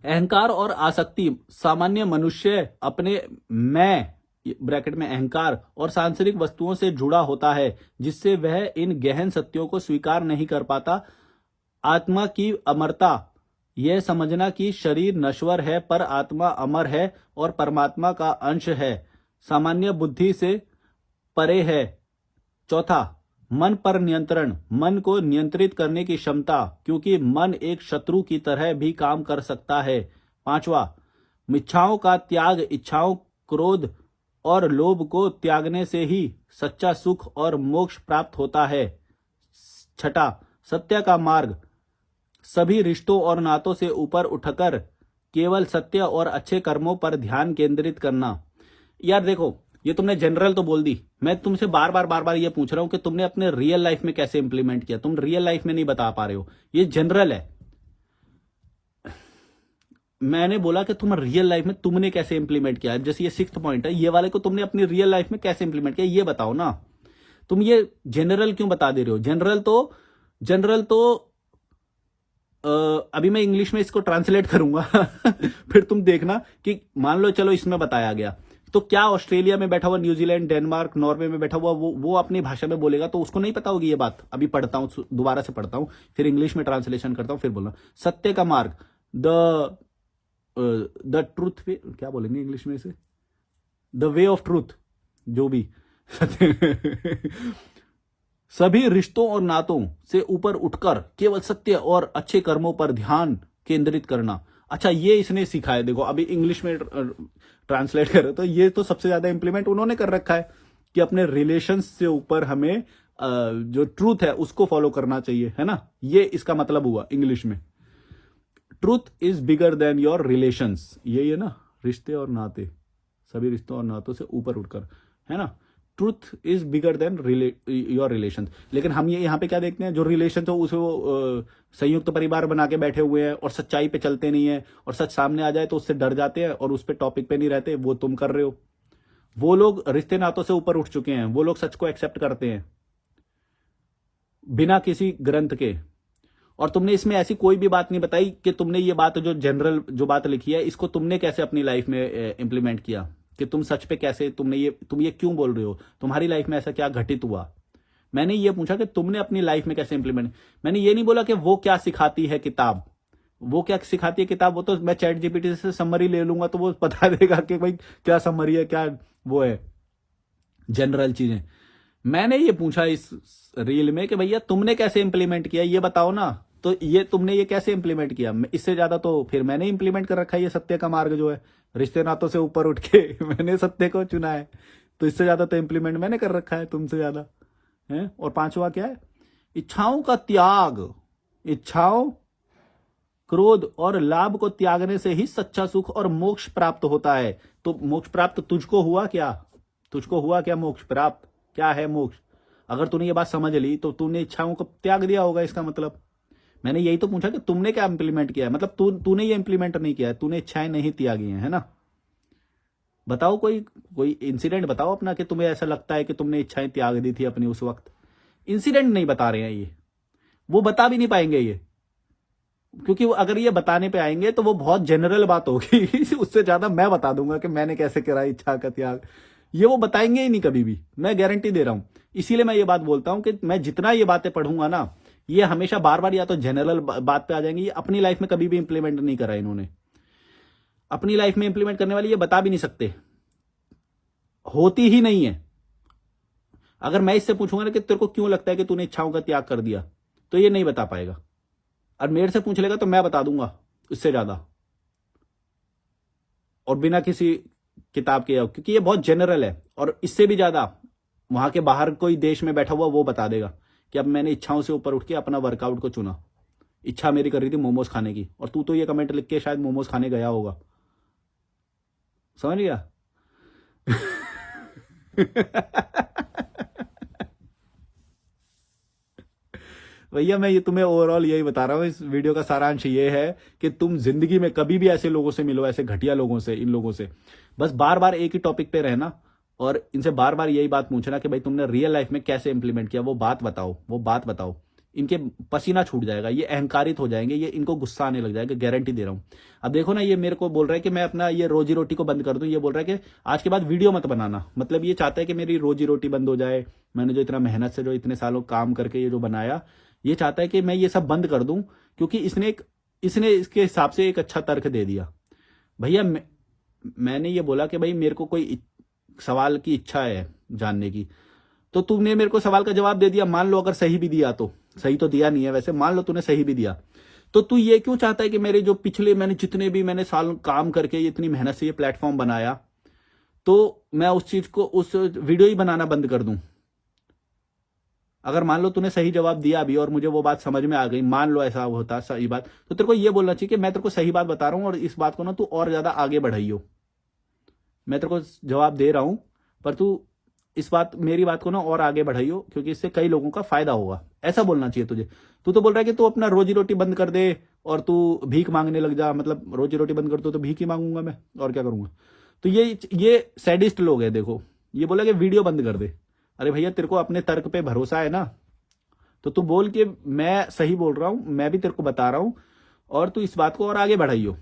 अहंकार और आसक्ति। सामान्य मनुष्य अपने मैं ब्रैकेट में अहंकार और सांसारिक वस्तुओं से जुड़ा होता है, जिससे वह इन गहन सत्यों को स्वीकार नहीं कर पाता। आत्मा की अमरता, यह समझना कि शरीर नश्वर है पर आत्मा अमर है और परमात्मा का अंश है, सामान्य बुद्धि से परे है। चौथा, मन पर नियंत्रण। मन को नियंत्रित करने की क्षमता, क्योंकि मन एक शत्रु की तरह भी काम कर सकता है। पांचवा, इच्छाओं का त्याग। इच्छाओं, क्रोध और लोभ को त्यागने से ही सच्चा सुख और मोक्ष प्राप्त होता है। छठा, सत्य का मार्ग। सभी रिश्तों और नातों से ऊपर उठकर केवल सत्य और अच्छे कर्मों पर ध्यान केंद्रित करना। यार देखो, ये तुमने जनरल तो बोल दी, मैं तुमसे बार बार ये पूछ रहा हूं कि तुमने अपने रियल लाइफ में कैसे इंप्लीमेंट किया। तुम रियल लाइफ में नहीं बता पा रहे हो, ये जनरल है। मैंने बोला कि तुम रियल लाइफ में तुमने कैसे इंप्लीमेंट किया, जैसे ये 6th पॉइंट है, ये वाले को तुमने अपनी रियल लाइफ में कैसे इंप्लीमेंट किया ये बताओ ना। तुम ये जनरल क्यों बता दे रहे हो? जनरल तो अभी मैं इंग्लिश में इसको ट्रांसलेट करूंगा फिर तुम देखना कि मान लो चलो इसमें बताया गया, तो क्या ऑस्ट्रेलिया में बैठा हुआ, न्यूजीलैंड, डेनमार्क, नॉर्वे में बैठा हुआ वो अपनी भाषा में बोलेगा तो उसको नहीं पता होगी ये बात? अभी पढ़ता हूं, दोबारा से पढ़ता हूं, फिर इंग्लिश में ट्रांसलेशन करता हूं, फिर बोलना। सत्य का मार्ग, द ट्रूथ वे, क्या बोलेंगे इंग्लिश में इसे, द वे ऑफ ट्रूथ, जो भी सभी रिश्तों और नातों से ऊपर उठकर केवल सत्य और अच्छे कर्मों पर ध्यान केंद्रित करना। अच्छा, ये इसने सीखा है, देखो अभी इंग्लिश में ट्रांसलेट करो तो ये तो सबसे ज्यादा इंप्लीमेंट उन्होंने कर रखा है कि अपने रिलेशंस से ऊपर हमें जो ट्रूथ है उसको फॉलो करना चाहिए, है ना? ये इसका मतलब हुआ इंग्लिश में। Truth is bigger than your relations, यही है ना, रिश्ते और नाते, सभी रिश्तों और नातों से ऊपर उठकर, है ना? Truth is bigger than your relation. लेकिन हम ये यहाँ पे क्या देखते हैं, जो रिलेशन हो उसे वो संयुक्त परिवार बना के बैठे हुए हैं और सच्चाई पे चलते नहीं है, और सच सामने आ जाए तो उससे डर जाते हैं और उस पर टॉपिक पे नहीं रहते। वो तुम कर रहे हो। वो लोग रिश्ते नातों से ऊपर उठ चुके हैं, वो लोग सच को एक्सेप्ट करते हैं बिना किसी ग्रंथ के। और तुमने इसमें ऐसी कोई भी बात नहीं बताई कि तुमने ये बात, जो जनरल जो बात लिखी है, इसको तुमने कैसे अपनी लाइफ में इंप्लीमेंट किया, कि तुम सच पे कैसे, तुम ये क्यों बोल रहे हो, तुम्हारी लाइफ में ऐसा क्या घटित हुआ। मैंने ये पूछा कि तुमने अपनी लाइफ में कैसे इंप्लीमेंट। मैंने ये नहीं बोला कि वो क्या सिखाती है किताब, वो क्या सिखाती है किताब, वो तो मैं चैट जीपीटी से समरी ले लूंगा तो वो बता देगा कि भाई क्या समरी है, क्या वो है, जनरल चीजें। मैंने ये पूछा इस रील में कि भैया तुमने कैसे इंप्लीमेंट किया ये बताओ ना। तो ये तुमने ये कैसे इंप्लीमेंट किया, इससे ज्यादा तो फिर मैंने इंप्लीमेंट कर रखा है ये सत्य का मार्ग जो है, रिश्ते नातों से ऊपर उठ के मैंने सत्य को चुना है, तो इससे ज्यादा तो इंप्लीमेंट मैंने कर रखा है तुमसे ज्यादा, है। और 5वां क्या है? इच्छाओं का त्याग। इच्छाओं, क्रोध और लाभ को त्यागने से ही सच्चा सुख और मोक्ष प्राप्त होता है। तो मोक्ष प्राप्त तुझको हुआ क्या? तुझको हुआ क्या मोक्ष प्राप्त? क्या है मोक्ष? अगर तूने ये बात समझ ली तो तूने इच्छाओं को त्याग दिया होगा, इसका मतलब। मैंने यही तो पूछा कि तुमने क्या इंप्लीमेंट किया है, मतलब तूने ये इंप्लीमेंट नहीं किया है, तूने इच्छाएं नहीं त्यागी हैं, है ना? बताओ कोई कोई इंसिडेंट बताओ अपना कि तुम्हें ऐसा लगता है कि तुमने इच्छाएं त्याग दी थी अपनी उस वक्त। इंसिडेंट नहीं बता रहे हैं ये, वो बता भी नहीं पाएंगे ये, क्योंकि वो अगर ये बताने पे आएंगे तो वो बहुत जनरल बात होगी उससे ज्यादा मैं बता दूंगा कि मैंने कैसे करा इच्छा का त्याग। ये वो बताएंगे ही नहीं कभी भी, मैं गारंटी दे रहा हूं। इसीलिए मैं ये बात बोलता हूं कि मैं जितना ये बातें पढ़ूंगा ना, ये हमेशा बार बार या तो जनरल बात पे आ जाएंगे, ये अपनी लाइफ में कभी भी इंप्लीमेंट नहीं करा इन्होंने। अपनी लाइफ में इंप्लीमेंट करने वाली ये बता भी नहीं सकते, होती ही नहीं है। अगर मैं इससे पूछूंगा ना कि तेरे को क्यों लगता है कि तूने इच्छाओं का त्याग कर दिया, तो ये नहीं बता पाएगा। और मेरे से पूछ लेगा तो मैं बता दूंगा इससे ज्यादा, और बिना किसी किताब के, क्योंकि ये बहुत जनरल है। और इससे भी ज्यादा वहां के बाहर कोई देश में बैठा हुआ वो बता देगा कि अब मैंने इच्छाओं से ऊपर उठ के अपना वर्कआउट को चुना। इच्छा मेरी कर रही थी मोमोज खाने की, और तू तो ये कमेंट लिख के शायद मोमोज खाने गया होगा, समझ गया? भैया मैं ये तुम्हें ओवरऑल यही बता रहा हूँ, इस वीडियो का सारांश ये है कि तुम जिंदगी में कभी भी ऐसे लोगों से मिलो, ऐसे घटिया लोगों से, इन लोगों से बस बार बार एक ही टॉपिक पे रहना और इनसे बार बार यही बात पूछना कि भाई तुमने रियल लाइफ में कैसे इंप्लीमेंट किया, वो बात बताओ, वो बात बताओ। इनके पसीना छूट जाएगा, ये अहंकारित हो जाएंगे, ये इनको गुस्सा आने लग जाएगा, गारंटी दे रहा हूं। अब देखो ना, ये मेरे को बोल रहा है कि मैं अपना ये रोजी रोटी को बंद कर दूं, ये बोल रहा है कि आज के बाद वीडियो मत बनाना, मतलब ये चाहता है कि मेरी रोजी रोटी बंद हो जाए। मैंने जो इतना मेहनत से, जो इतने सालों काम करके ये जो बनाया, ये चाहता है कि मैं ये सब बंद कर दूं, क्योंकि इसने इसके हिसाब से एक अच्छा तर्क दे दिया। भैया मैंने ये बोला कि भाई मेरे को कोई सवाल की इच्छा है जानने की, तो तुमने मेरे को सवाल का जवाब दे दिया। मान लो अगर सही भी दिया, तो सही तो दिया नहीं है वैसे, मान लो तूने सही भी दिया, तो तू ये क्यों चाहता है कि मेरे जो पिछले मैंने जितने भी मैंने साल काम करके इतनी मेहनत से ये प्लेटफॉर्म बनाया, तो मैं उस चीज को, उस वीडियो ही बनाना बंद कर दूं? अगर मान लो तूने सही जवाब दिया अभी और मुझे वो बात समझ में आ गई, मान लो ऐसा होता सही बात, तो तेरे को ये बोलना चाहिए कि मैं तेरे को सही बात बता रहा हूं और इस बात को ना तू और ज्यादा आगे बढ़ाइयो। मैं तेरे को जवाब दे रहा हूं, पर तू मेरी बात को ना और आगे बढ़ाइयो, क्योंकि इससे कई लोगों का फायदा होगा, ऐसा बोलना चाहिए तुझे। तू तो बोल रहा है कि तू अपना रोजी रोटी बंद कर दे और तू भीख मांगने लग जा, मतलब रोजी रोटी बंद कर दो तो भीख ही मांगूंगा मैं, और क्या करूंगा। तो ये सैडिस्ट लोग हैं। देखो, ये बोला कि वीडियो बंद कर दे। अरे भैया, तेरे को अपने तर्क पे भरोसा है ना, तो तू बोल कि मैं सही बोल रहा हूं, मैं भी तेरे को बता रहा हूं, और तू इस बात को और आगे बढ़ाइयो।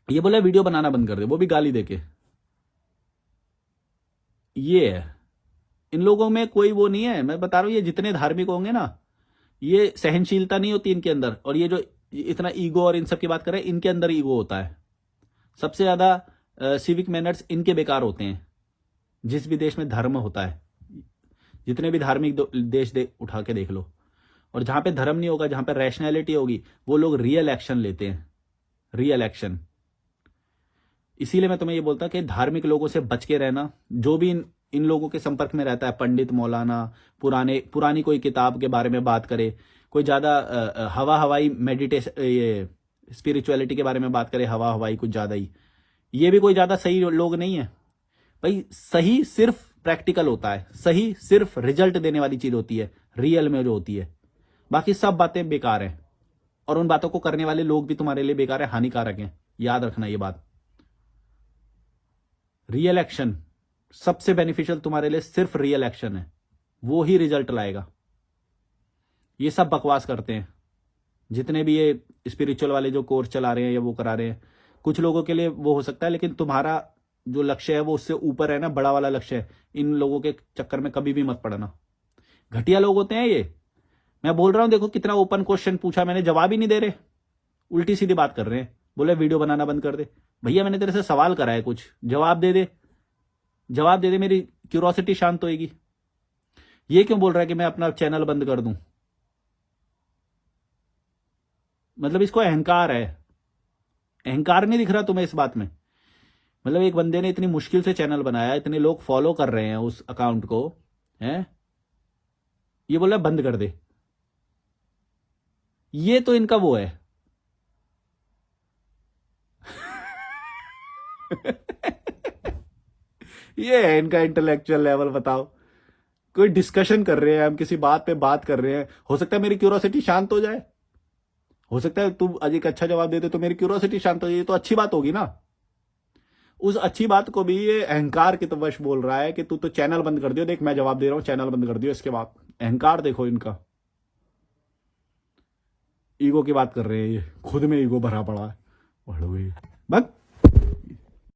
ये बोला वीडियो बनाना बंद कर दे, वो भी गाली देके। ये है, इन लोगों में कोई वो नहीं है। मैं बता रहा हूं, ये जितने धार्मिक होंगे ना, ये सहनशीलता नहीं होती इनके अंदर। और ये जो इतना ईगो और इन सब की बात कर रहे हैं, इनके अंदर ईगो होता है सबसे ज्यादा। सिविक मैनर्स इनके बेकार होते हैं। जिस भी देश में धर्म होता है, जितने भी धार्मिक देश उठा के देख लो, और जहां पे धर्म नहीं होगा, जहां पे रैशनैलिटी होगी, वो लोग रियल एक्शन लेते हैं, रियल एक्शन। इसीलिए मैं तुम्हें ये बोलता कि धार्मिक लोगों से बच के रहना। जो भी इन लोगों के संपर्क में रहता है, पंडित मौलाना, पुरानी कोई किताब के बारे में बात करे, कोई ज्यादा हवाई मेडिटेशन, ये स्पिरिचुअलिटी के बारे में बात करे, हवा हवाई कुछ ज्यादा ही, ये भी कोई ज्यादा सही लोग नहीं है भाई। सही सिर्फ प्रैक्टिकल होता है, सही सिर्फ रिजल्ट देने वाली चीज होती है, रियल में जो होती है। बाकी सब बातें बेकार हैं, और उन बातों को करने वाले लोग भी तुम्हारे लिए बेकार है, हानिकारक हैं। याद रखना ये बात। रियल एक्शन सबसे बेनिफिशियल तुम्हारे लिए, सिर्फ रियल एक्शन है, वो ही रिजल्ट लाएगा। ये सब बकवास करते हैं जितने भी ये स्पिरिचुअल वाले जो कोर्स चला रहे हैं या वो करा रहे हैं। कुछ लोगों के लिए वो हो सकता है, लेकिन तुम्हारा जो लक्ष्य है वो उससे ऊपर है ना, बड़ा वाला लक्ष्य है। इन लोगों के चक्कर में कभी भी मत पड़ना। घटिया लोग होते हैं ये। मैं बोल रहा हूं, देखो कितना ओपन क्वेश्चन पूछा मैंने, जवाब ही नहीं दे रहे, उल्टी सीधी बात कर रहे हैं। बोले वीडियो बनाना बंद कर दे। भैया, मैंने तेरे से सवाल करा है, कुछ जवाब दे दे, जवाब दे दे, मेरी क्यूरोसिटी शांत होएगी। ये क्यों बोल रहा है कि मैं अपना चैनल बंद कर दूं? मतलब इसको अहंकार है। अहंकार नहीं दिख रहा तुम्हें इस बात में? मतलब एक बंदे ने इतनी मुश्किल से चैनल बनाया, इतने लोग फॉलो कर रहे हैं उस अकाउंट को, हैं? ये बोल रहा है बंद कर दे। ये तो इनका वो है। ये है इनका इंटेलेक्चुअल लेवल। बताओ, कोई डिस्कशन कर रहे हैं हम, किसी बात पे बात कर रहे हैं, हो सकता है मेरी क्यूरोसिटी शांत हो जाए, हो सकता है तू आज एक अच्छा जवाब दे दे तो मेरी क्यूरोसिटी शांत हो जाए, तो अच्छी बात होगी ना। उस अच्छी बात को भी ये अहंकार के तो वश बोल रहा है कि तू तो चैनल बंद कर दियो, देख मैं जवाब दे रहा हूं, चैनल बंद कर दियो। इसके बाद अहंकार देखो इनका, ईगो की बात कर रहे हैं ये, खुद में ईगो भरा पड़ा है। बस